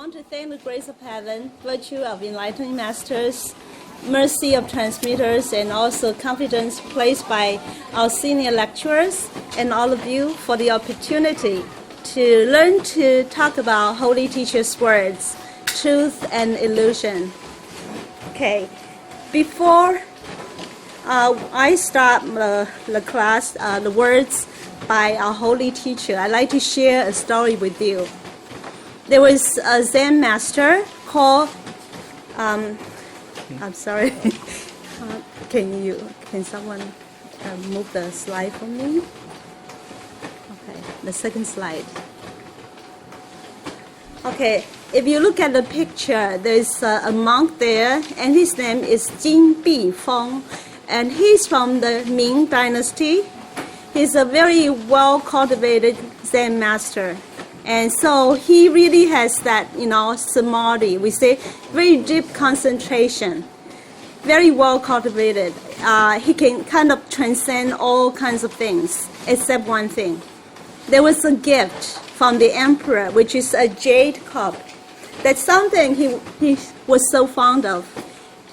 want to thank the grace of heaven, virtue of enlightening masters, mercy of transmitters, and also confidence placed by our senior lecturers and all of you for the opportunity to learn to talk about Holy Teacher's words, truth and illusion. Okay, before I start the class, the words by our Holy Teacher, I'd like to share a story with you. There was a Zen master called, I'm sorry, can someone move the slide for me? Okay, the second slide. Okay, if you look at the picture, there's a monk there, and his name is Jin Bifeng, and he's from the Ming Dynasty. He's a very well-cultivated Zen master. And so he really has that, samadhi. We say very deep concentration, very well cultivated. He can kind of transcend all kinds of things, except one thing. There was a gift from the emperor, which is a jade cup. That's something he was so fond of.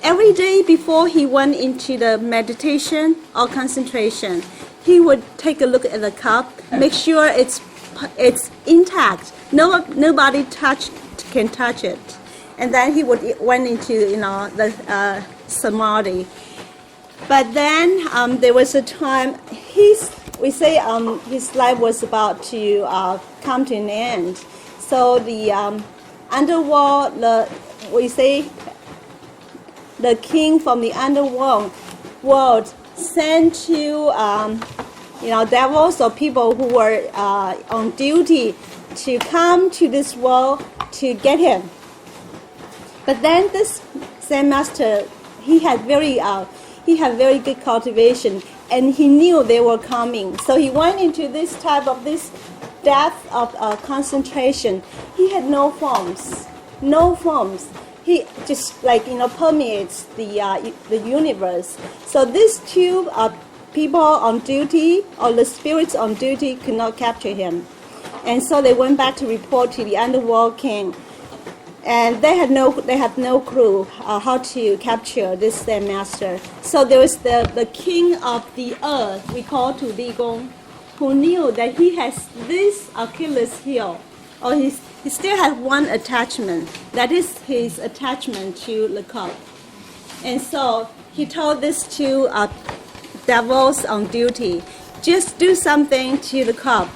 Every day before he went into the meditation or concentration, he would take a look at the cup, make sure it's intact. Nobody can touch it, and then he went into the samadhi. But then there was a time his life was about to come to an end. So the underworld, the king from the underworld sent to devils or people who were on duty to come to this world to get him. But then this Zen master, he had very good cultivation, and he knew they were coming. So he went into this depth of concentration. He had no forms. He just permeates the universe. So these two people on duty, or the spirits on duty, could not capture him. And so they went back to report to the underworld king. And they had no clue how to capture this Zen master. So there was the king of the earth, we call Tu Di Gong, who knew that he has this Achilles heel, or he still has one attachment. That is his attachment to the cup. And so he told these two devils on duty, just do something to the cup.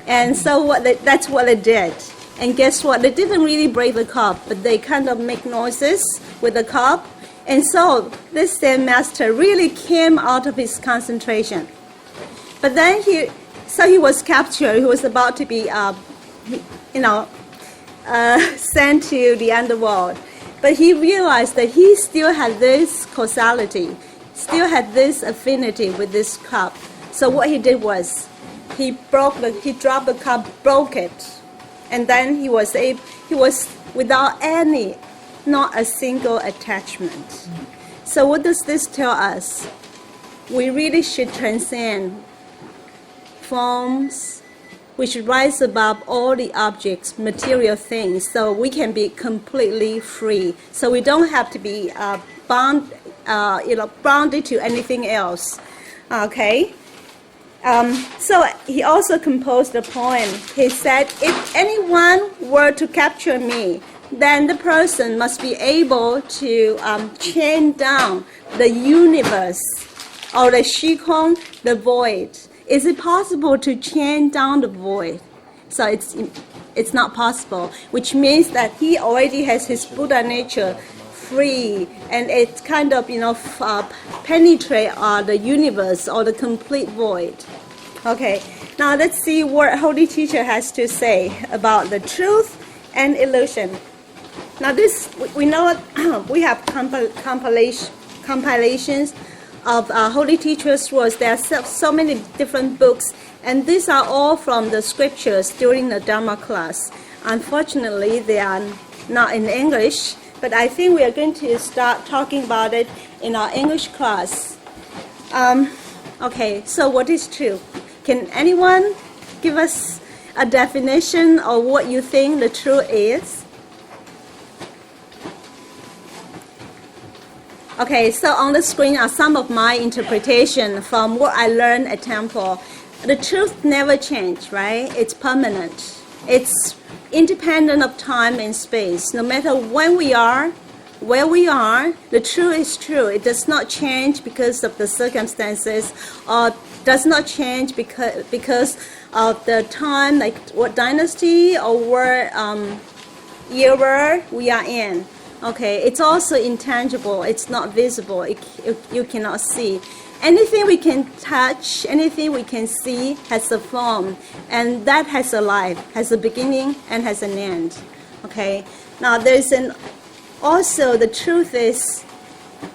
And so that's what they did. And guess what? They didn't really break the cup, but they kind of make noises with the cup. And so this Zen master really came out of his concentration. But then he was captured. He was about to be, sent to the underworld. But he realized that he still had this causality, still had this affinity with this cup. So what he did was, he dropped the cup, broke it, and then he was without not a single attachment. So what does this tell us? We really should transcend forms. We should rise above all the objects, material things, so we can be completely free. So we don't have to be bounded to anything else. Okay. So he also composed a poem. He said, if anyone were to capture me, then the person must be able to chain down the universe, or the Shikong, the void. Is it possible to chain down the void? So it's not possible, which means that he already has his Buddha nature free, and it kind of penetrate the universe or the complete void. Okay, now let's see what Holy Teacher has to say about the truth and illusion. Now this, we know we have compilations of Holy Teacher's words. There are so many different books, and these are all from the scriptures during the Dharma class. Unfortunately, they are not in English, but I think we are going to start talking about it in our English class. Okay, so what is truth? Can anyone give us a definition of what you think the truth is? Okay, so on the screen are some of my interpretation from what I learned at Temple. The truth never changes, right? It's permanent. It's independent of time and space. No matter when we are, where we are, the truth is true. It does not change because of the circumstances, or does not change because of the time, like what dynasty or what era we are in. Okay, it's also intangible. It's not visible. You cannot see. Anything we can touch, anything we can see has a form, and that has a life, has a beginning and has an end. Okay, now also the truth is,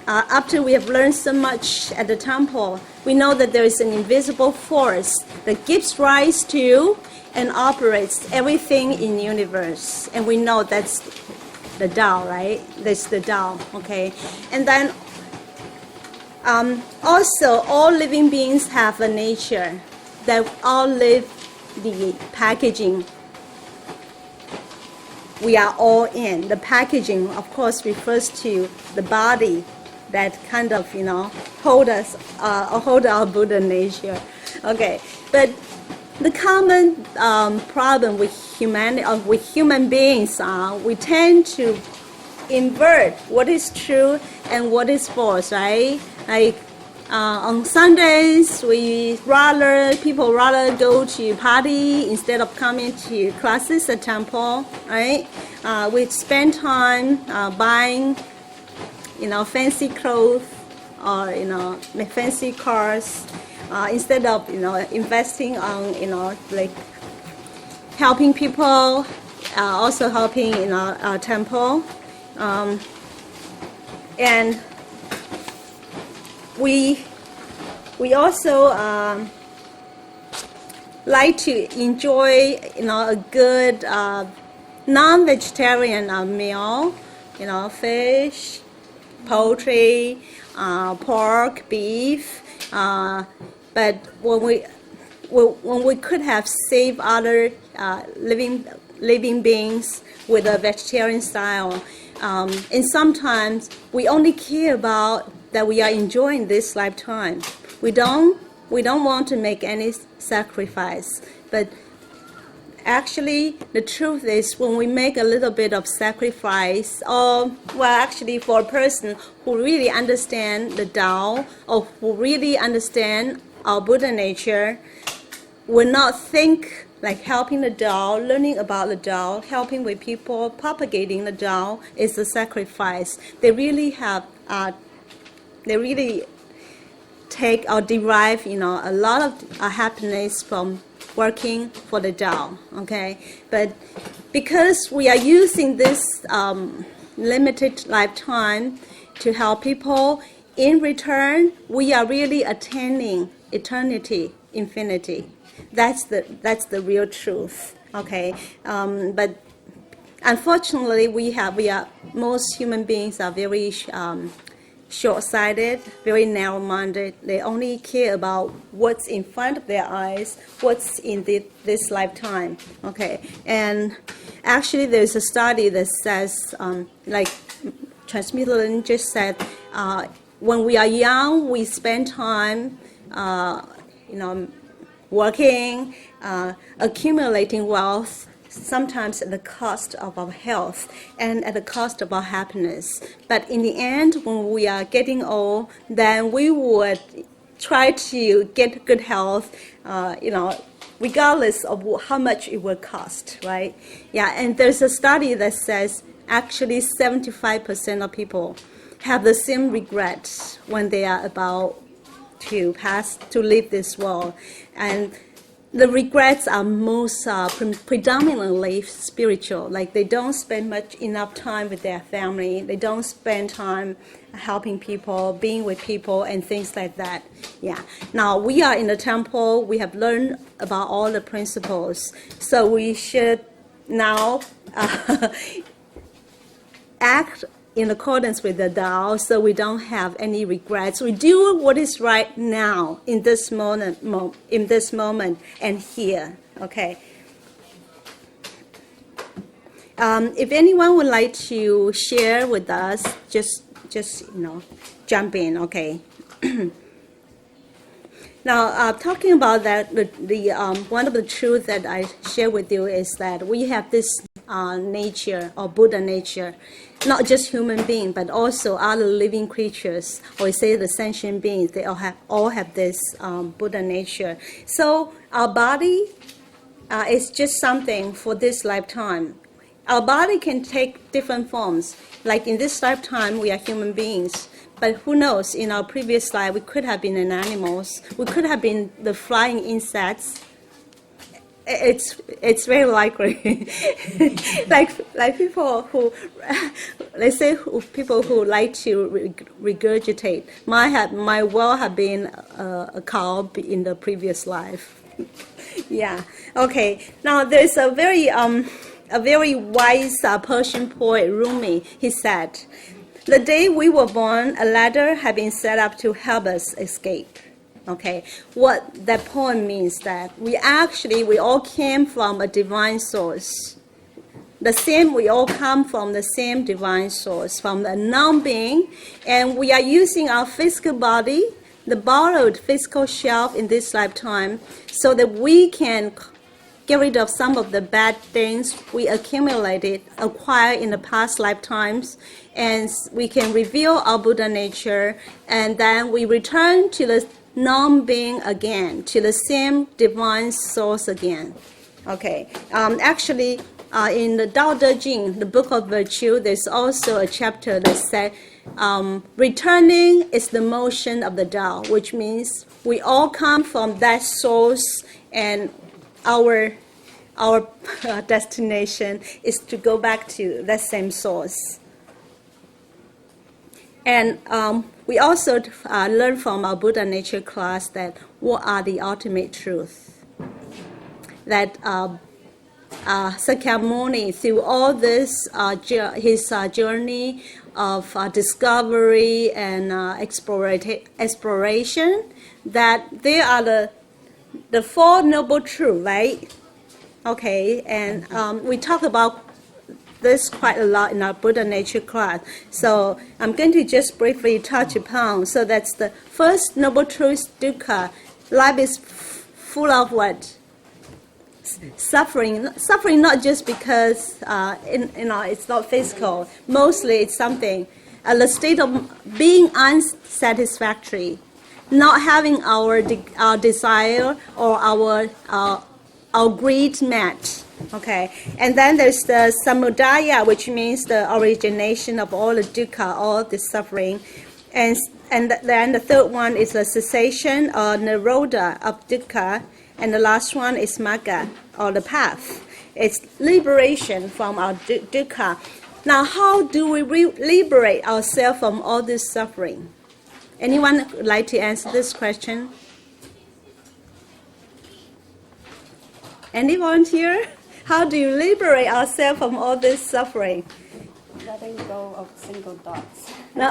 after we have learned so much at the temple, we know that there is an invisible force that gives rise to and operates everything in the universe, and we know that's the Tao, right? That's the Tao, okay? And then also all living beings have a nature that all live the packaging we are all in. The packaging, of course, refers to the body that kind of, hold us, hold our Buddha nature, okay? But the common problem with humanity, with human beings, we tend to invert what is true and what is false, right? Like on Sundays, people rather go to party instead of coming to classes at temple, right? We spend time buying, fancy clothes or fancy cars. Instead of investing on like helping people, also helping in our temple, and we also like to enjoy a good non-vegetarian meal, fish, poultry, pork, beef. But when we could have saved other living beings with a vegetarian style, and sometimes we only care about that we are enjoying this lifetime. We don't want to make any sacrifice. But actually, the truth is, when we make a little bit of sacrifice, actually for a person who really understands the Tao, or who really understands our Buddha nature, will not think like helping the Tao, learning about the Tao, helping with people, propagating the Tao is a sacrifice. They really take or derive, a lot of happiness from working for the Tao, okay? But because we are using this limited lifetime to help people, in return, we are really attaining eternity, infinity. That's the real truth, okay? But unfortunately, most human beings are very short-sighted, very narrow-minded. They only care about what's in front of their eyes, what's in this lifetime. Okay, and actually, there's a study that says, like Transmitterlin just said, when we are young, we spend time, working, accumulating wealth, sometimes at the cost of our health and at the cost of our happiness. But in the end, when we are getting old, then we would try to get good health, regardless of how much it will cost, right? Yeah, and there's a study that says actually 75% of people have the same regret when they are about to leave this world. And the regrets are most predominantly spiritual. Like they don't spend enough time with their family. They don't spend time helping people, being with people, and things like that. Yeah. Now we are in the temple. We have learned about all the principles. So we should now act in accordance with the Tao, so we don't have any regrets. We do what is right now, in this moment, and here. Okay. If anyone would like to share with us, just just jump in. Okay. Now, talking about that, the one of the truths that I share with you is that we have this nature or Buddha nature, not just human beings, but also other living creatures, or we say the sentient beings. They all have this Buddha nature. So our body is just something for this lifetime. Our body can take different forms. Like in this lifetime, we are human beings. But who knows, in our previous life, we could have been animals. We could have been the flying insects. It's very likely. like people who, let's say people who like to regurgitate, might well have been a cow in the previous life. Yeah. Okay. Now there's a very wise Persian poet, Rumi. He said, "The day we were born, a ladder had been set up to help us escape." Okay, what that poem means that we all came from a divine source. We all come from the same divine source, from the non-being, and we are using our physical body, the borrowed physical shelf in this lifetime, so that we can get rid of some of the bad things we acquired in the past lifetimes, and we can reveal our Buddha nature, and then we return to the non-being again, to the same divine source again. Okay, in the Tao Te Ching, the Book of Virtue, there's also a chapter that said, returning is the motion of the Tao, which means we all come from that source, and our destination is to go back to that same source. And we also learn from our Buddha nature class that what are the ultimate truths. That Sakyamuni, through all this, his journey of discovery and exploration, that they are the Four Noble Truths, right? Okay, and we talk about this quite a lot in our Buddha nature class. So I'm going to just briefly touch upon. So that's the first noble truth, dukkha. Life is full of what? Suffering. Suffering not just because it's not physical. Mostly it's something, the state of being unsatisfactory, not having our desire or our greed met. Okay, and then there's the samudaya, which means the origination of all the dukkha, all the suffering, and then the third one is the cessation or nirodha of dukkha, and the last one is magga, or the path. It's liberation from our dukkha. Now, how do we liberate ourselves from all this suffering? Anyone would like to answer this question? Any volunteer? How do you liberate ourselves from all this suffering? Letting go of single thoughts. No,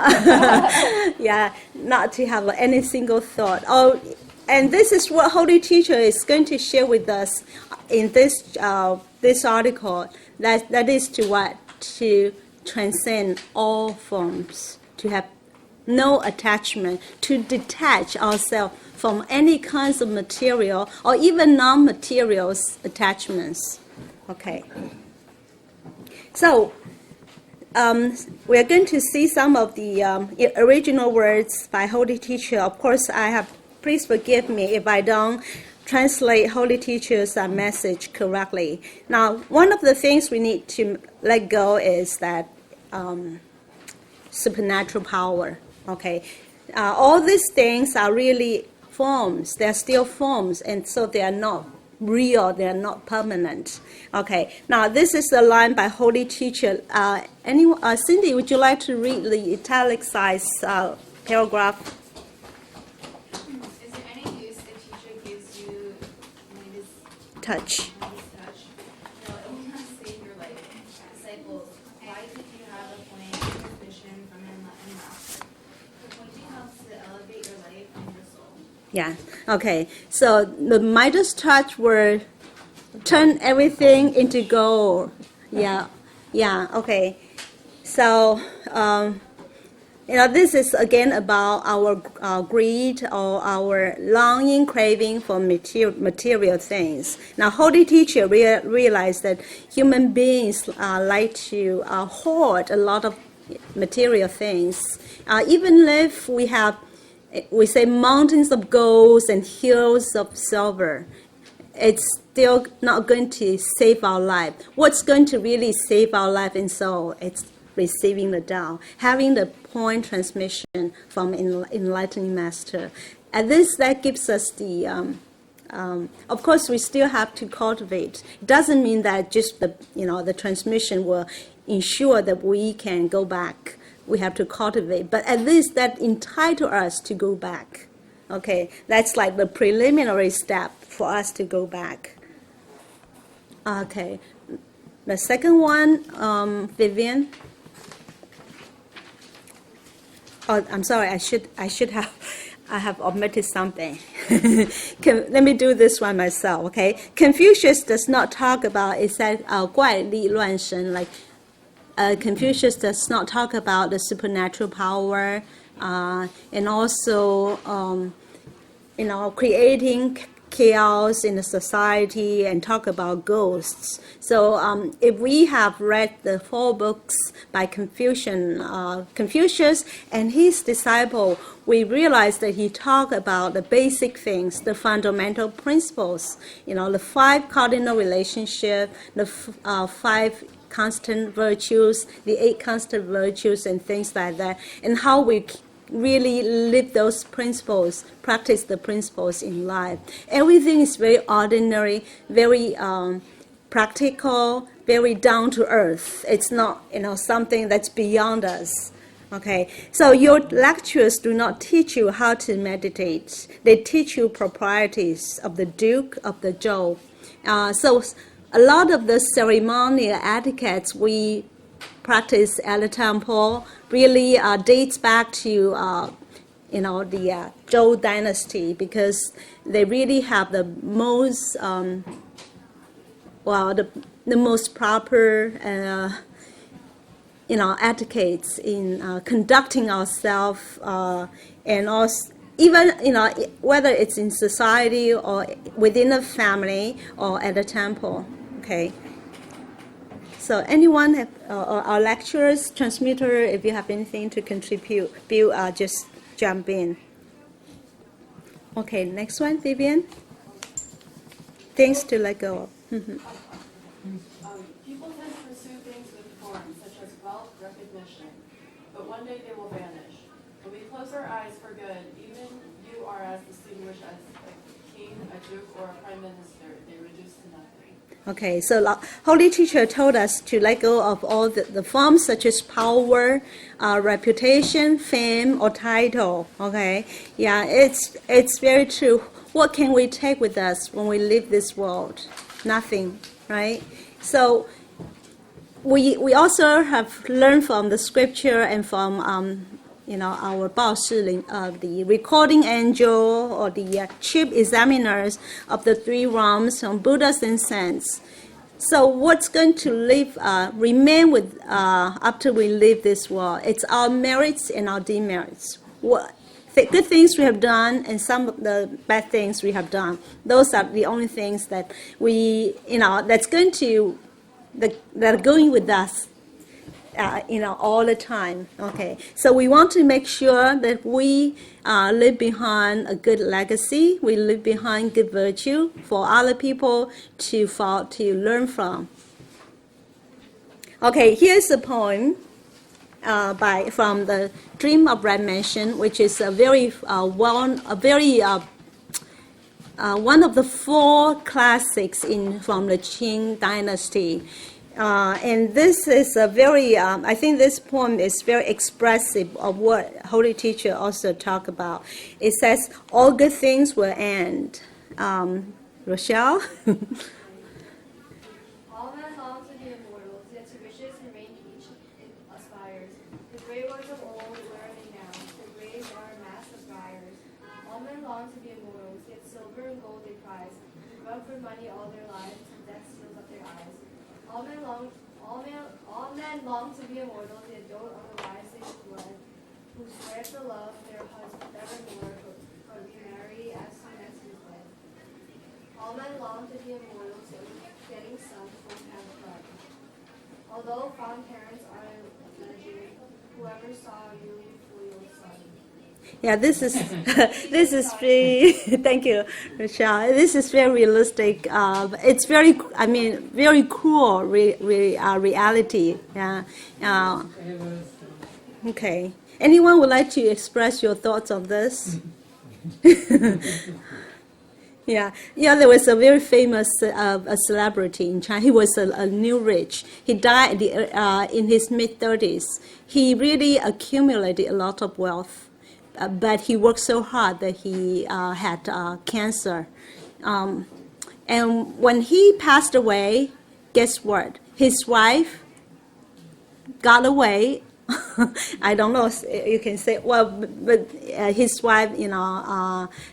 yeah, not to have any single thought. Oh, and this is what Holy Teacher is going to share with us in this article. That is to what? To transcend all forms, to have no attachment, to detach ourselves from any kinds of material or even non-material attachments. Okay. So we are going to see some of the original words by Holy Teacher. Of course, please forgive me if I don't translate Holy Teacher's message correctly. Now, one of the things we need to let go is that supernatural power. Okay. All these things are really forms. They're still forms, and so they are not real, they are not permanent. Okay, now this is the line by Holy Teacher. Cindy, would you like to read the italicized paragraph? Is there any use the teacher gives you Midas Touch. touch? No, it will not save your life. Disciples, why did you have a point of vision from an master? The pointing helps to elevate your life and your soul. Yeah, okay. So the Midas touch will turn everything into gold. Yeah, okay. So This is again about our greed or our longing, craving for material things. Now, Holy Teacher realized that human beings like to hoard a lot of material things. Even if we say mountains of gold and hills of silver, it's still not going to save our life. What's going to really save our life and soul? It's receiving the Tao, having the point transmission from enlightening master. And that gives us the, of course, we still have to cultivate. It doesn't mean that just the transmission will ensure that we can go back. We have to cultivate, but at least that entitle us to go back. Okay, that's like the preliminary step for us to go back. Okay, the second one, Vivian. Oh, I'm sorry. I have omitted something. Let me do this one myself. Okay, Confucius does not talk about it said 怪力乱神, like Confucius does not talk about the supernatural power and also creating chaos in the society and talk about ghosts. So if we have read the 4 books by Confucius and his disciple, we realize that he talked about the basic things, the fundamental principles, the 5 cardinal relationships, the 5 constant virtues, the 8 constant virtues and things like that, and how we really live those principles, practice the principles in life. Everything is very ordinary, very practical, very down to earth. It's not something that's beyond us. Okay, so your lectures do not teach you how to meditate. They teach you proprieties of the Duke of the Zhou. So a lot of the ceremonial etiquettes we practice at the temple really dates back to the Zhou dynasty, because they really have the most the most proper etiquettes in conducting ourselves and also even whether it's in society or within a family or at a temple. Okay. So anyone have, or our lecturers, transmitter, if you have anything to contribute, just jump in. Okay, next one, Vivian. Things to let go of. People tend to pursue things with form, such as wealth, recognition, but one day they will vanish. When we close our eyes for good, even you are as distinguished as a king, a duke, or a prime minister. They reduce to nothing. Okay, so Holy Teacher told us to let go of all the forms such as power, reputation, fame, or title. Okay, yeah, it's very true. What can we take with us when we leave this world? Nothing, right? So we also have learned from the scripture and from our Bao Shiling, the recording angel or the chief examiners of the 3 realms from Buddhas and saints. So what's going to remain with after we leave this world? It's our merits and our demerits. The good things we have done and some of the bad things we have done. Those are the only things that that's going to that are going with us. All the time. Okay, so we want to make sure that we leave behind a good legacy. We leave behind good virtue for other people to learn from. Okay, here's a poem from the Dream of Red Mansion, which is a very one of the 4 classics from the Qing dynasty. And this is a very, I think this poem is very expressive of what Holy Teacher also talked about. It says, all good things will end. Rochelle? All men long to be immortals, yet to riches and rank each aspires. The grey ones of old, where are they now? The graves are a mass of briars. All men long to be immortals, yet silver and gold they prize. Rub for money all their lives, till death seals up their eyes. All men long to be immortals, yet dote on the lives they have led. who swear to love their husband evermore, but remarry as soon as he wed. All men long to be immortals, and getting some won't have blood. Although fond parents are legendary, whoever saw a really filial son. Yeah, this is this is very thank you, Rochelle. This is very realistic. It's very, I mean, very cool reality. Yeah. Okay. Anyone would like to express your thoughts on this? Yeah, there was a very famous a celebrity in China. He was a new rich. He died in his mid-30s. He really accumulated a lot of wealth, but he worked so hard that he had cancer. And when he passed away, guess what? His wife got away. I don't know. You can say, well, but his wife,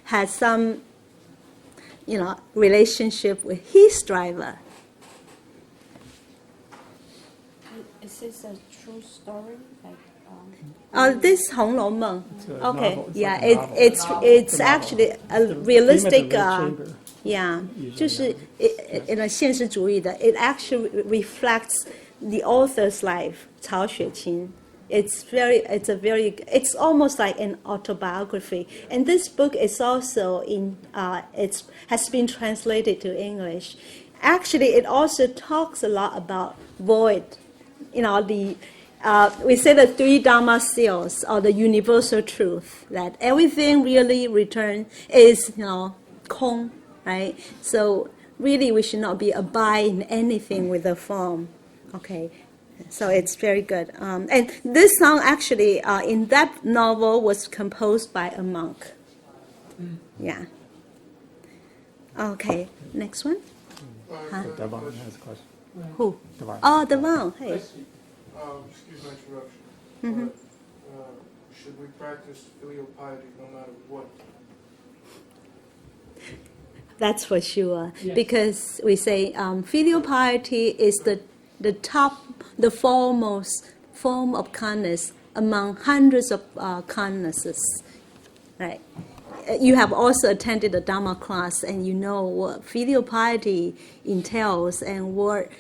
had some, relationship with his driver. Is this a true story? Like, This 红楼梦. It's a Okay, novel. It's yeah, like a novel. it's It's a actually novel. a The realistic. theme of the red chamber. Yeah, Usually 就是现实主义的. It actually reflects the author's life, 曹雪芹. It's almost like an autobiography. And this book is also has been translated to English. Actually, it also talks a lot about void. We say the three Dharma seals, or the universal truth, that everything really is, kong, right? So really, we should not be abiding anything with the form. Okay. So it's very good. And this song actually, in that novel, was composed by a monk. Yeah. Okay, next one. Devon has a question. Who? Devon. Oh, Devon. Hey. Excuse my interruption. But, should we practice filial piety no matter what? That's for sure. Because we say filial piety is the foremost form of kindness among hundreds of kindnesses, right? You have also attended a Dharma class, and you know what filial piety entails and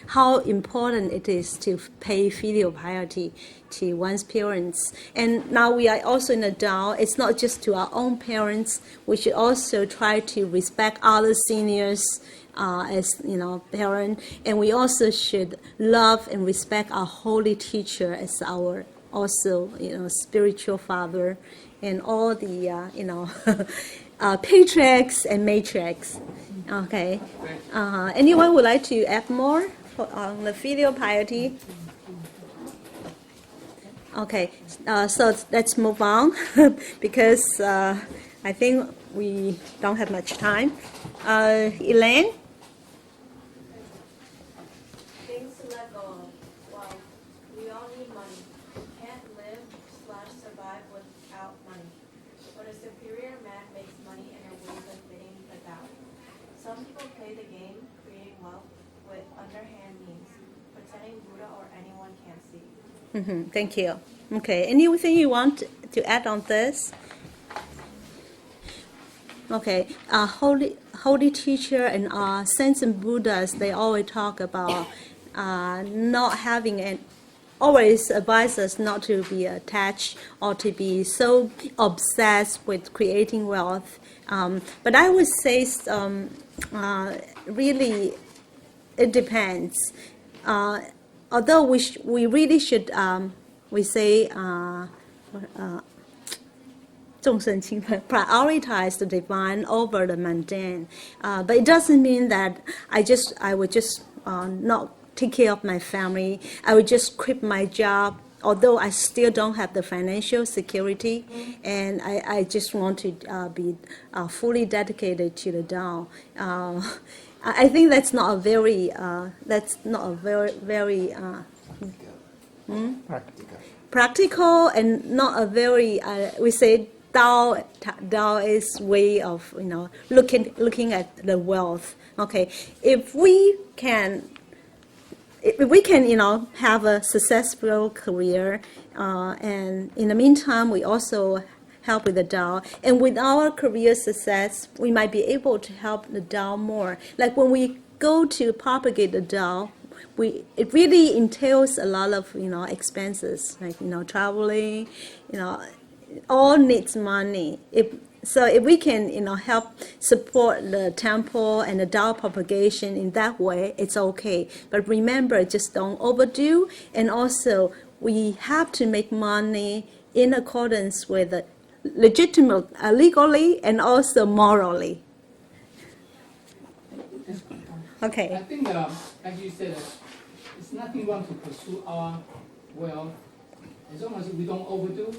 how important it is to pay filial piety to one's parents. And now we are also in a Tao. It's not just to our own parents. We should also try to respect other seniors as parent, and we also should love and respect our holy teacher as our also spiritual father, and all the patriarchs and matriarchs. Okay, anyone would like to add more on the filial piety? Okay, so let's move on because I think we don't have much time. Elaine? Things to let go of. Well, we all need money. Can't live/survive without money. But a superior man makes money in a way befitting the Tao. Some people play the game, creating wealth with underhand means, pretending Buddha or anyone can't see. Thank you. Okay, anything you want to add on this? Okay, holy teacher and saints and Buddhas, they always talk about not having always advise us not to be attached or to be so obsessed with creating wealth. But I would say really it depends. Although we really should, we say, 众生清净, prioritize the divine over the mundane. But it doesn't mean that I would just not take care of my family. I would just quit my job, although I still don't have the financial security, and I just want to be fully dedicated to the Tao. I think that's not a very practical, and not a very we say Taoist way of looking at the wealth. Okay, if we can if we can, have a successful career, and in the meantime, we also help with the Tao. And with our career success, we might be able to help the Tao more. Like when we go to propagate the Tao, it really entails a lot of, expenses, like, traveling, all needs money. If we can, help support the temple and the Tao propagation in that way, it's okay. But remember, just don't overdo. And also, we have to make money in accordance with the legitimate, legally, and also morally. Okay. I think, like you said, it's nothing wrong to pursue our wealth as long as we don't overdo,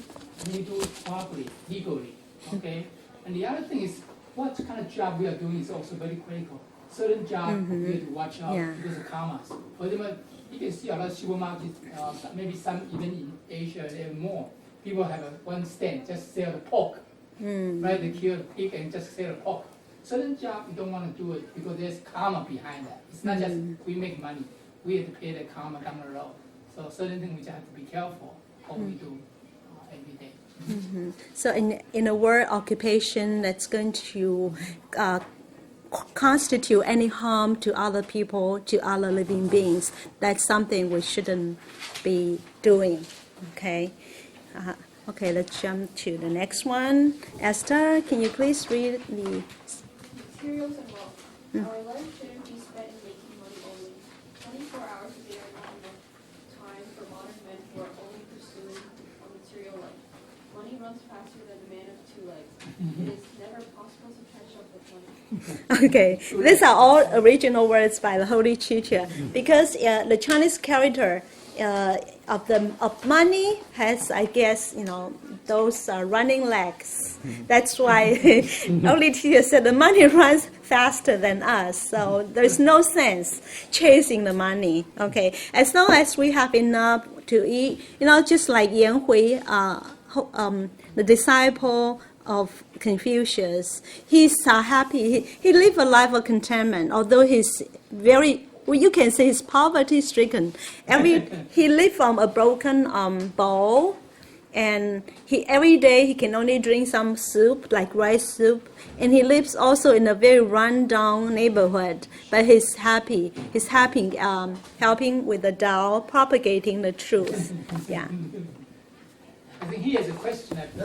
we do it properly, legally, okay? And the other thing is, what kind of job we are doing is also very critical. Certain job we have to watch out because of karmas. For example, you can see a lot of supermarkets, maybe some even in Asia, they have more. People have one stand, just sell the pork, right? They kill the pig and just sell the pork. Certain job you don't want to do it because there's karma behind that. It's not just we make money, we have to pay the karma down the road. So certain things we just have to be careful what we do every day. So in a work occupation that's going to constitute any harm to other people, to other living beings, that's something we shouldn't be doing. Okay. Okay, let's jump to the next one. Esther, can you please read the... Materials and wealth. Our life shouldn't be spent in making money only. 24 hours a day are not enough time for modern men who are only pursuing a material life. Money runs faster than the man of two legs. It is never possible to catch up with money. Okay, these are all original words by the Holy Chicha, because the Chinese character of money has, I guess, those running legs. That's why Holy Chicha said the money runs faster than us. So there's no sense chasing the money. Okay, as long as we have enough to eat, just like Yan Hui, the disciple of Confucius, he's happy. He lived a life of contentment, although he's very, you can say he's poverty-stricken. He lived from a broken bowl, and every day he can only drink some soup, like rice soup, and he lives also in a very run-down neighborhood, but he's happy. He's happy helping with the Tao, propagating the truth. Yeah. I think he has a question at in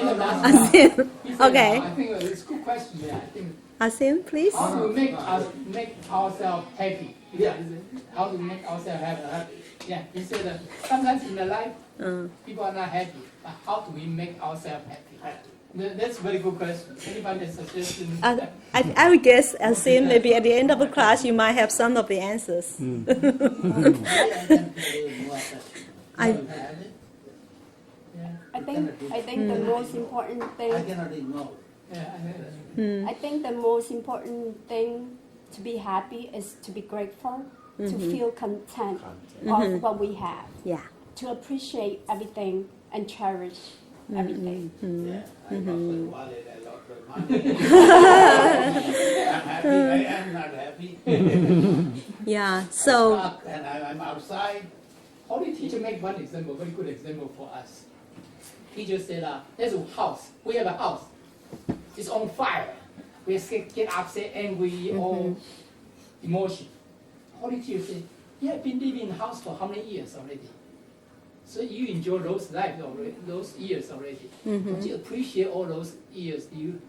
the last Asim, He said, okay. I think it's a good question. Yeah, I think Asim, please. how do we make ourselves happy? Yeah. How do we make ourselves happy? Yeah. He said sometimes in the life people are not happy, but how do we make ourselves happy? That's a very good question. Anybody has suggestion? I would guess, Asim, maybe at the end of the class you might have some of the answers. I think the most important thing. I think the most important thing to be happy is to be grateful, to feel content of what we have, Yeah. to appreciate everything and cherish everything. I'm happy, I am not happy. Yeah. So. And I'm outside. Holy Teacher make one example, very good example for us. Teacher said, there's a house. We have a house. It's on fire. We get upset, angry, all emotion. Holy Teacher said, you have been living in the house for how many years already? So you enjoy those lives already, those years already. But you appreciate all those years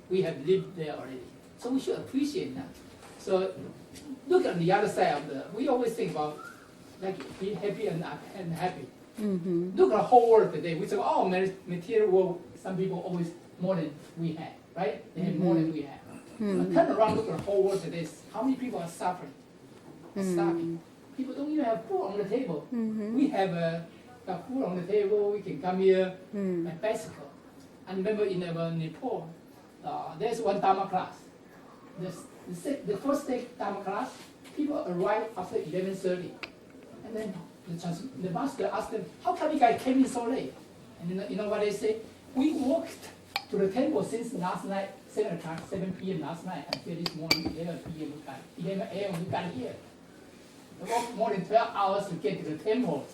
we have lived there already. So we should appreciate that. So look at the other side of we always think about like be happy and happy. Look at the whole world today. We say, oh, material world, some people always more than we have, right? They have more than we have. But turn around, look at the whole world today. How many people are suffering? Starving. People don't even have food on the table. We have got food on the table. We can come here and bicycle. I remember in Nepal, there's one Dharma class. The first day Dharma class, people arrive after 11:30, and then the master asked them, "How come you guys came in so late?" And you know what they say? We walked to the temple since last night, 7 p.m. last night until this morning, 11 p.m. 11 a.m. we got here. walk more than 12 hours to get to the temple.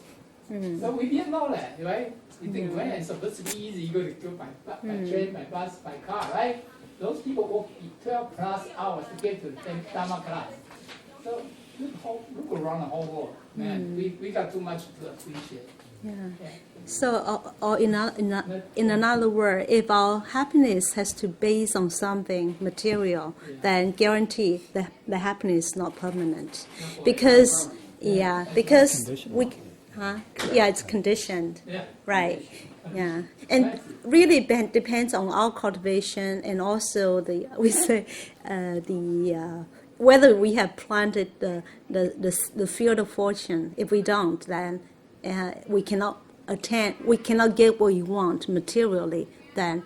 So we didn't know that, right? We think, well, it's supposed to be easy. You go by train, by bus, by car, right? Those people walk 12 plus hours to get to the Dharma class. So look around the whole world, man. We got too much to appreciate. Yeah. Yeah. So, or in another word, if our happiness has to base on something material, then guarantee that the happiness is not permanent, because because we, it's conditioned, Yeah. right? Yeah, and really depends on our cultivation and also whether we have planted the field of fortune. If we don't, then we cannot get what we want materially. Then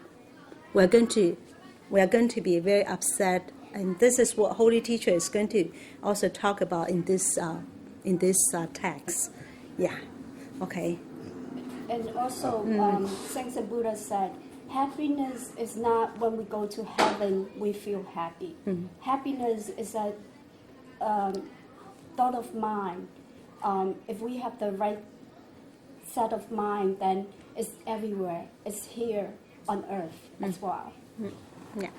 we are going to be very upset. And this is what Holy Teacher is going to also talk about in this text. Yeah. Okay. And also, Saint Buddha said, happiness is not when we go to heaven we feel happy. Happiness is a thought of mind. If we have the right set of mind, then it's everywhere. It's here on earth as well. Yeah.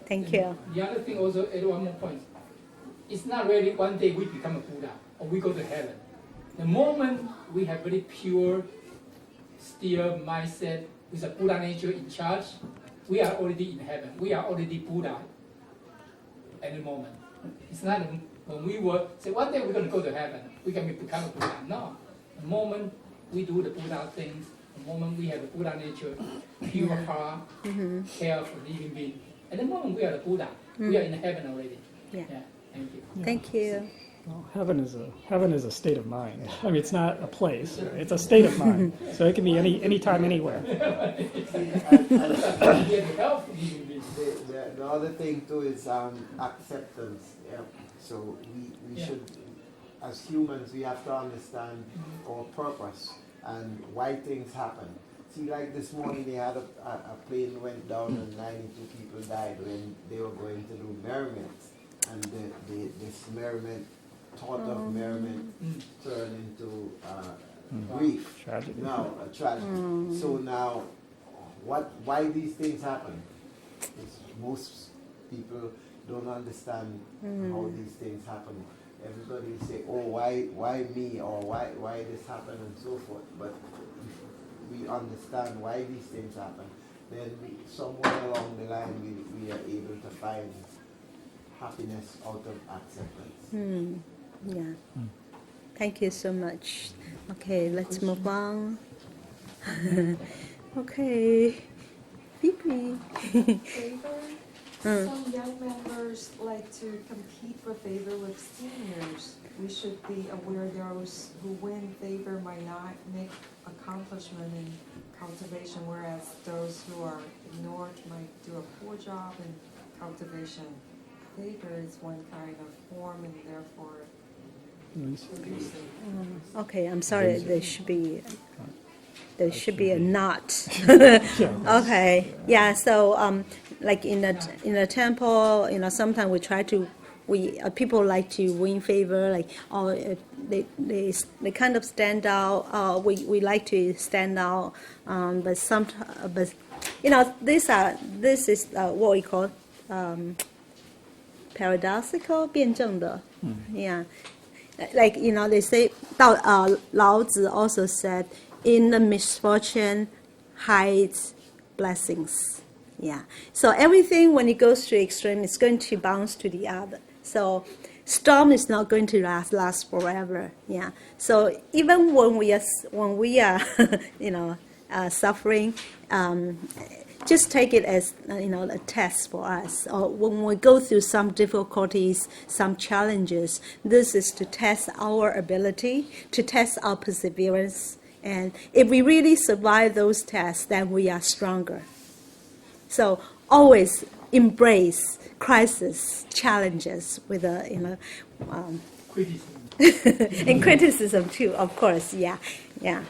Thank you. The other thing also, add one more point. It's not really one day we become a Buddha or we go to heaven. The moment we have very pure, still mindset with a Buddha nature in charge, we are already in heaven. We are already Buddha at the moment. It's not when we were, say one day we're going to go to heaven, we can become a Buddha. No. The moment we do the Buddha things, the moment we have the Buddha nature, pure heart, care for living being, at the moment we are the Buddha, we are in heaven already. Yeah. Thank you. Thank you. Well, heaven is a state of mind. I mean, it's not a place. It's a state of mind. So it can be anytime, anywhere. The other thing too is acceptance. Yeah. So we should, as humans, we have to understand our purpose and why things happen. See, like this morning, they had a plane went down and 92 people died when they were going to do merriments, and this merriment, thought of merriment, turned into grief. Tragedy. Now, a tragedy. So now, why these things happen? It's most people don't understand how these things happen. Everybody say, "Oh, why me?" or "Why this happened?" and so forth. But if we understand why these things happen, then somewhere along the line we are able to find happiness out of acceptance. Yeah. Thank you so much. Okay, let's move on. Okay. Phoebe. Favor? Some young members like to compete for favor with seniors. We should be aware those who win favor might not make accomplishment in cultivation, whereas those who are ignored might do a poor job in cultivation. Favor is one kind of form and therefore producing. Okay, I'm sorry. There should be a not. Okay. Yeah. So like in the temple, sometimes we try to. People like to win favor, like they kind of stand out. We like to stand out, but this is what we call paradoxical 辩证的. Yeah, like they say. Lao Tzu also said, "In the misfortune hides blessings." Yeah. So everything when it goes to extreme, it's going to bounce to the other. So storm is not going to last forever. Yeah. So even when we are suffering, just take it as a test for us. Or when we go through some difficulties, some challenges, this is to test our ability, to test our perseverance. And if we really survive those tests, then we are stronger. So always embrace crisis, challenges with Criticism. and criticism too, of course. Yeah. Yeah.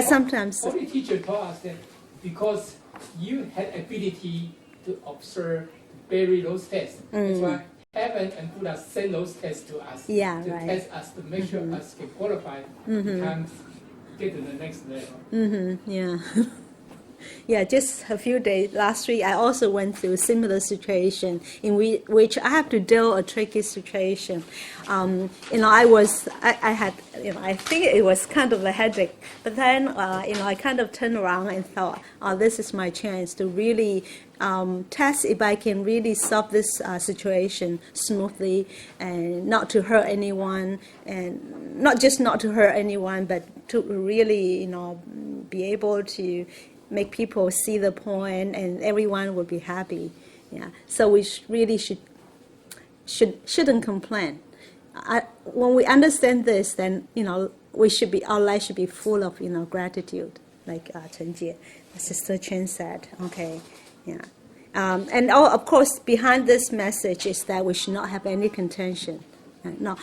Sometimes. Holy Teacher taught us that because you had ability to observe, to bury those tests, that's why heaven and Buddha send those tests to us. Yeah, to right. test us to make sure us get qualified, become get to the next level. Yeah. Yeah, just a few days last week, I also went through a similar situation in which I have to deal a tricky situation. I had, I think it was kind of a headache, but then, I kind of turned around and thought, oh, this is my chance to really test if I can really solve this situation smoothly and not to hurt anyone, and not just not to hurt anyone, but to really, be able to make people see the point, and everyone will be happy. Yeah. So we really shouldn't complain. When we understand this, then our life should be full of gratitude, like Chen Jie, Sister Chen said. Okay. Yeah. And of course, behind this message is that we should not have any contention. No,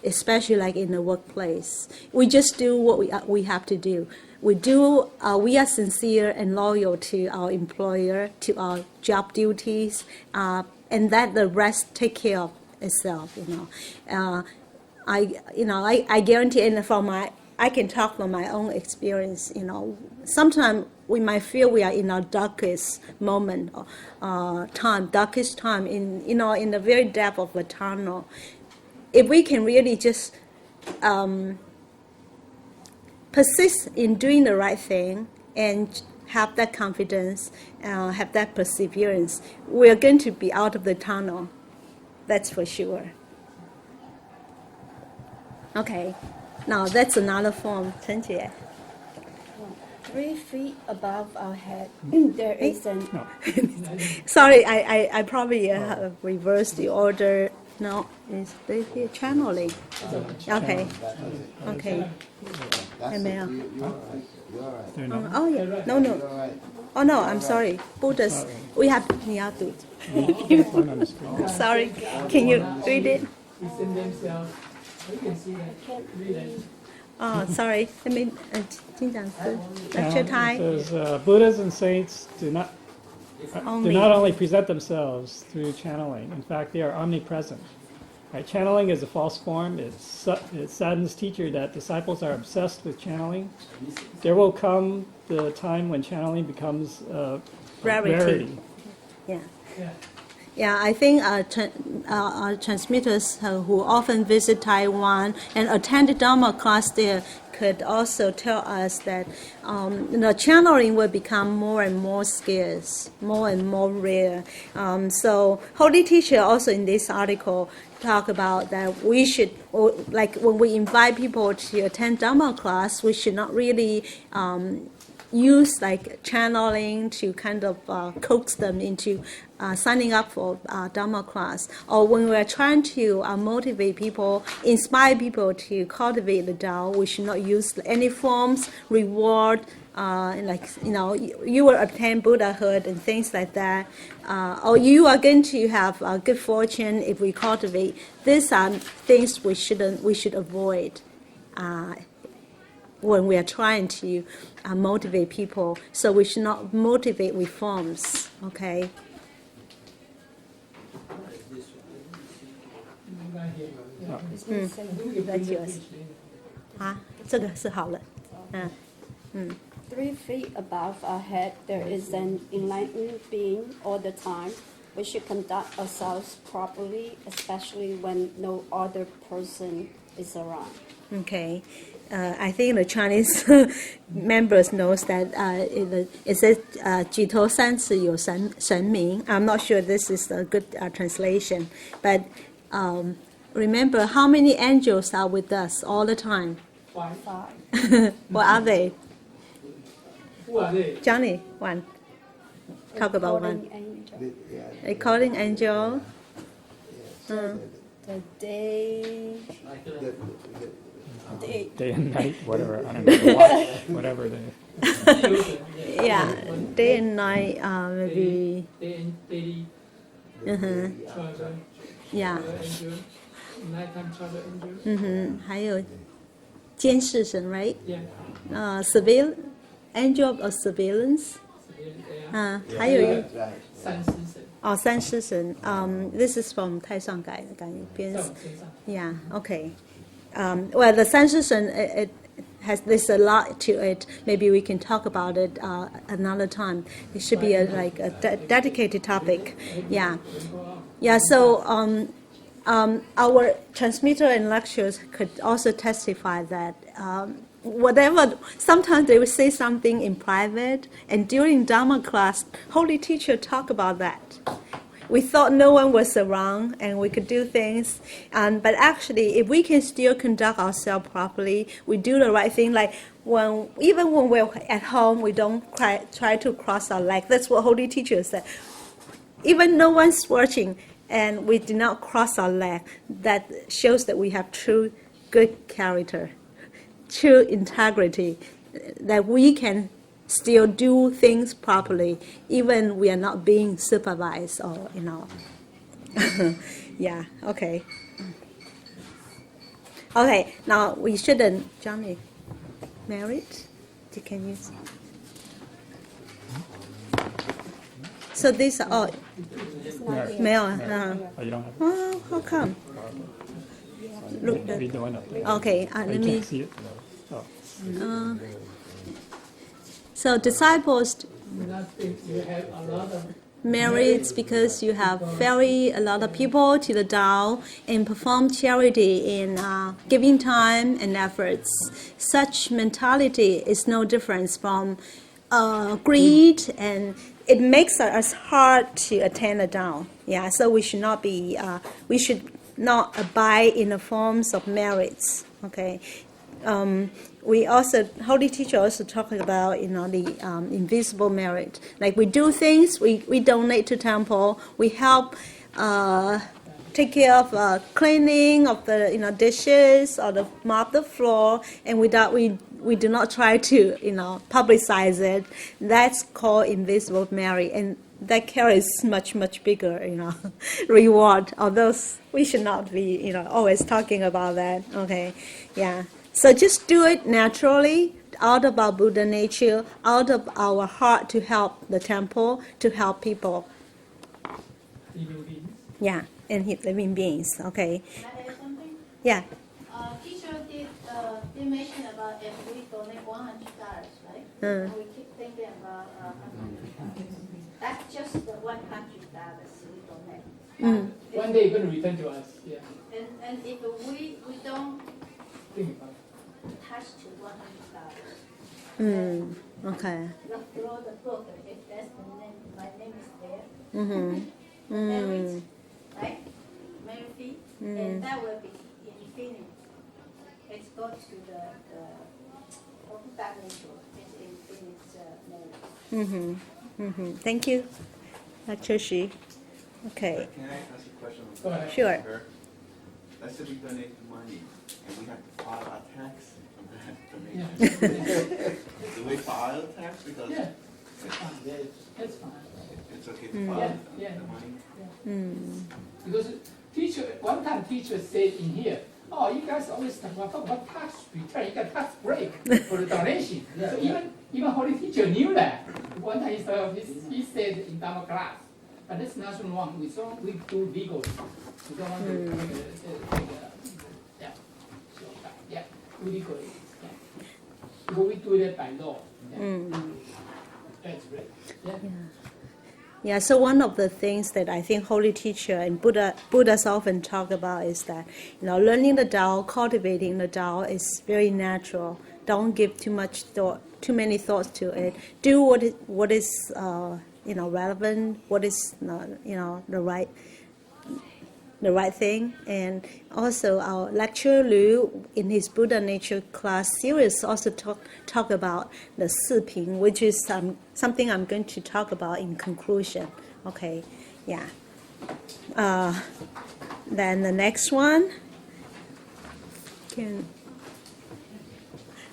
especially like in the workplace. We just do what we have to do. We are sincere and loyal to our employer, to our job duties, and that the rest take care of itself. I guarantee, and I can talk from my own experience. Sometimes we might feel we are in our darkest moment, darkest time in the very depth of the tunnel. If we can really just persist in doing the right thing and have that confidence, have that perseverance, we're going to be out of the tunnel. That's for sure. Okay, now that's another form, Chen Jie. 3 feet above our head, there is an Sorry, I probably reversed the order. No, it's here channeling. Okay, okay. That's Amen. it. You're all right. They're not. Oh yeah, no. You're all right. Oh no, I'm sorry. Buddhas, we have Nyatut. One on the screen. Sorry, can you read it? Within themselves, you can see that. Read it. Oh, sorry. Let me. 请讲师 lecture It time. says Buddhas and saints do not only present themselves through channeling. In fact, they are omnipresent. Right? Channeling is a false form. It saddens teacher that disciples are obsessed with channeling. There will come the time when channeling becomes rarity. Yeah. Yeah. Yeah, I think transmitters who often visit Taiwan and attend Dharma class there could also tell us that channeling will become more and more scarce, more and more rare. So Holy Teacher also in this article talk about that we should, like when we invite people to attend Dharma class, we should not really use like channeling to kind of coax them into signing up for Dharma class, or when we're trying to motivate people, inspire people to cultivate the Tao, we should not use any forms, reward, you will attain Buddhahood and things like that, or you are going to have good fortune if we cultivate. These are things we should avoid when we are trying to motivate people. So we should not motivate with forms, okay? That's yours. 这个是好了。3 feet above our head, there is an enlightened being all the time. We should conduct ourselves properly, especially when no other person is around. Okay. I think the Chinese members knows that it says 举头三尺有神明. I'm not sure this is a good translation, but remember how many angels are with us all the time? 5. What are they? Who are they? Johnny, one. Talk about one. Angel. Recording angel. The day. Day and night, whatever. I don't know. Whatever they. Yeah, day and night, maybe. Daily travel Yeah. angel, nighttime travel angel. 还有监视神 right? Yeah. Angel of surveillance. 还有一 Right. 三尸神。哦，三师神。This is from 太上改编。在我身上。 Yeah. Okay. Well, the 三师神it has there's a lot to it. Maybe we can talk about it another time. It should be a dedicated topic. Yeah. Yeah. So our transmitter and lectures could also testify that. Whatever, sometimes they will say something in private, and during Dharma class, Holy Teacher talk about that. We thought no one was around and we could do things, but actually, if we can still conduct ourselves properly, we do the right thing. Like even when we're at home, we don't try to cross our leg. That's what Holy Teacher said. Even no one's watching, and we do not cross our leg. That shows that we have true good character. True integrity, that we can still do things properly, even we are not being supervised or, Yeah, okay. Okay, now we shouldn't, Johnny, married? Can you? So these are all male. Oh, you don't have it? Oh, how come? Look, Read the one up there. okay, I let me. can't see it. Oh. So disciples Nothing. You have a lot of. married because you have a lot of people to the Tao and perform charity in giving time and efforts. Such mentality is no different from greed, and it makes us hard to attain the Tao. Yeah, so we should not be. We should not abide in the forms of merits. Okay. We also, Holy Teacher also talked about, the invisible merit. Like we do things, we donate to temple, we help take care of cleaning of the dishes or mop the floor, and we do not try to publicize it. That's called invisible merit, and that carries much bigger reward. Although we should not be always talking about that. Okay, yeah. So just do it naturally, out of our Buddha nature, out of our heart to help the temple, to help people. Living beings. Yeah, and living beings. Okay. Can I add something? Yeah. Teacher did mention about if we donate $100, right? Mm. We keep thinking about $100. That's just the $100 we donate. One day you're going to return to us. Yeah. And if we don't Think about it. touch to $100, Okay. not throw the book, if that's the name, my name is there. Mm-hmm. Merit, right? Merit fee, and that will be infinite. It's go to the back nature, it's infinite merit. Thank you, Lecturer Shi. Okay. Can I ask a question? Go ahead. Sure. Let's say we donate the money and we have to file our tax on that Yeah. donation. Do we file tax because Yeah. it's, That's fine. it's okay to file Yeah. the money? Because one time teacher said in here, oh, you guys always talk about tax return, you got tax break for the donation. So even Holy Teacher knew that. One time he said in Dharma class, but that's not wrong. We do legal. We don't want to yeah. So, yeah, we legally. Yeah. Because we do that by law. Yeah. That's great. Yeah. Yeah, so one of the things that I think Holy Teacher and Buddhas often talk about is that, learning the Tao, cultivating the Tao is very natural. Don't give too many thoughts to it. Do what is relevant, what is the right thing. And also our lecturer Liu in his Buddha Nature class series also talk about the Siping, which is something I'm going to talk about in conclusion. Okay, yeah. Then the next one.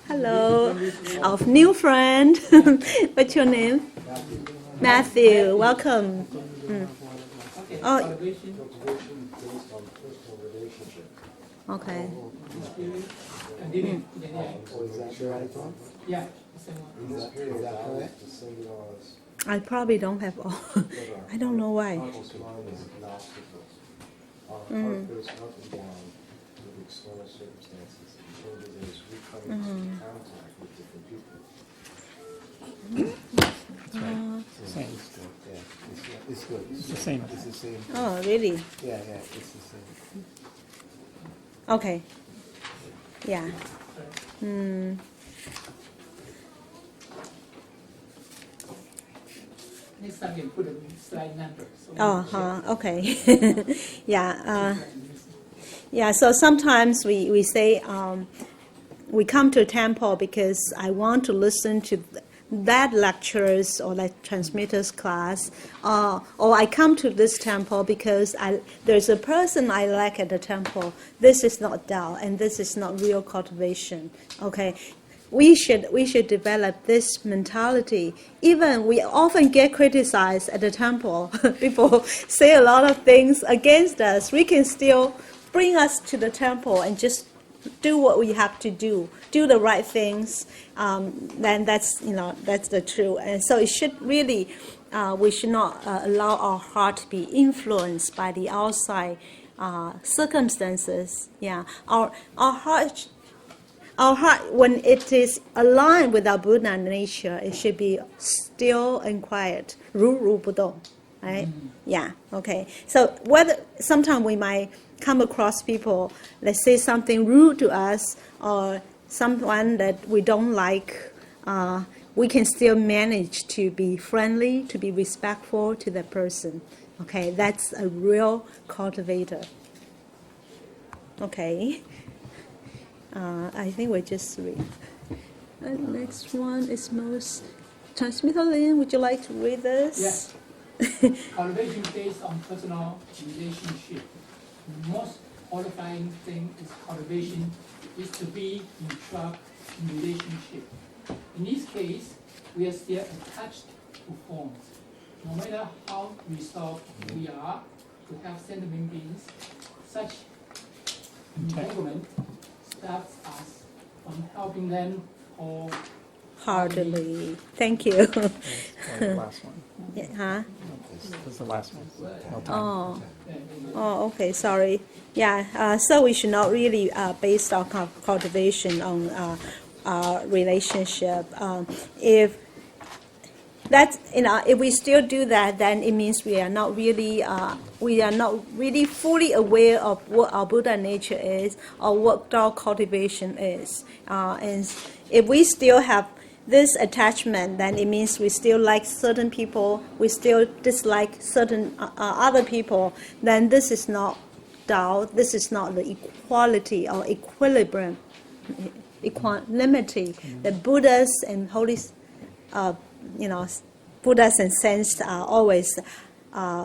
Hello, our new friend. What's your name? Matthew. Welcome. Okay. Oh. Salvation. Cultivation based on personal relationship. Okay. Yeah. Oh, is that the right one? Yeah. The same one. Is that correct? The singular I probably don't have all. I don't know why. Uncle's mind is agnostical. Our heart goes up and down with external circumstances until there's recoming contact with different people. Same. Yeah, it's good. It's the same. It's the same. Oh, really? Yeah, it's the same. Okay. Yeah. Next time you put a slide number. So Okay. Yeah. Yeah. So sometimes we say we come to a temple because I want to listen to that lecturers or like transmitters class, or I come to this temple because there's a person I like at the temple. This is not Tao, and this is not real cultivation. Okay. We should develop this mentality. Even we often get criticized at the temple. People say a lot of things against us. We can still bring us to the temple and just do what we have to do the right things. Then that's the truth. And so it should really we should not allow our heart to be influenced by the outside circumstances. Yeah, our heart. Our heart, when it is aligned with our Buddha nature, it should be still and quiet, 如如不动, right? Yeah, okay. So whether sometimes we might come across people that say something rude to us or someone that we don't like, we can still manage to be friendly, to be respectful to that person. Okay, that's a real cultivator. Okay. I think we just read. Next one is most. Transmitter Lin, would you like to read this? Yes. Cultivation based on personal relationship. The most qualifying thing is cultivation is to be in trust in relationship. In this case, we are still attached to forms. No matter how resolved we are to have sentient beings, such entanglement stops us from helping them wholeheartedly. Thank you. The last one. Yeah, huh? This is the last one. Oh, okay, sorry. Yeah, so we should not really base our cultivation on relationship. If we still do that, then it means we are not really fully aware of what our Buddha nature is or what our cultivation is. And if we still have this attachment, then it means we still like certain people, we still dislike certain other people. Then this is not Tao. This is not the equality or equilibrium, equanimity that Buddhas and holy. Buddhas and saints always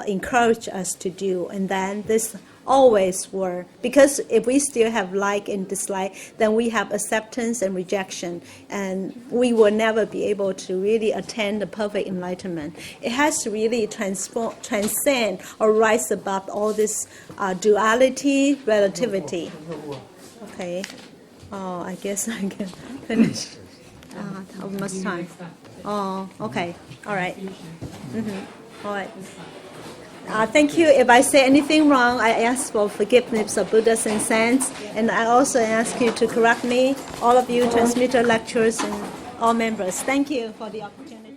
encourage us to do, and then this always work. Because if we still have like and dislike, then we have acceptance and rejection, and we will never be able to really attain the perfect enlightenment. It has to really transcend or rise above all this duality, relativity. Okay. Oh, I guess I can finish. How much time? Oh, okay. All right. All right. Thank you. If I say anything wrong, I ask for forgiveness of Buddhas and saints, and I also ask you to correct me, all of you transmitter lecturers and all members. Thank you for the opportunity.